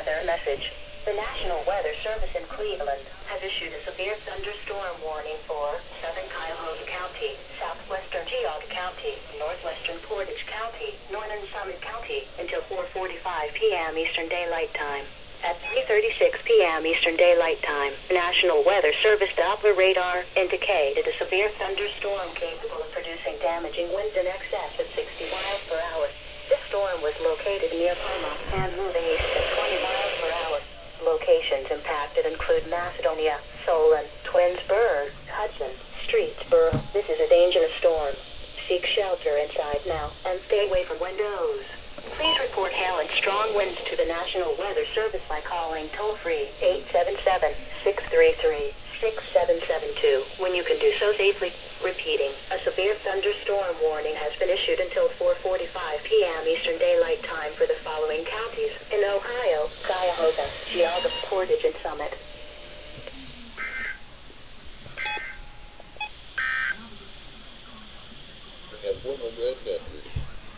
weather message. The National Weather Service in Cleveland has issued a severe thunderstorm warning for southern Cuyahoga County, southwestern Geauga County, northwestern Portage County, northern Summit County until 4:45 p.m. Eastern Daylight Time. At 3:36 p.m. Eastern Daylight Time, the National Weather Service Doppler radar indicated a severe thunderstorm capable of producing damaging winds in excess of 60 miles per hour. This storm was located near Palma and moving east at 20 miles per hour. Locations impacted include Macedonia, Solon, Twinsburg, Hudson, Streetsboro. This is a dangerous storm. Seek shelter inside now and stay away from windows. Please report hail and strong winds to the National Weather Service by calling toll-free 877-633-6772 when you can do so safely. Repeating, a severe thunderstorm warning has been issued until 4:45 p.m. Eastern Daylight Time for the following counties in Ohio: Cuyahoga, Geauga, Portage, and Summit.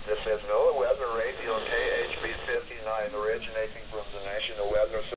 This is NOAA Weather Radio KHB 59, originating from the National Weather Service.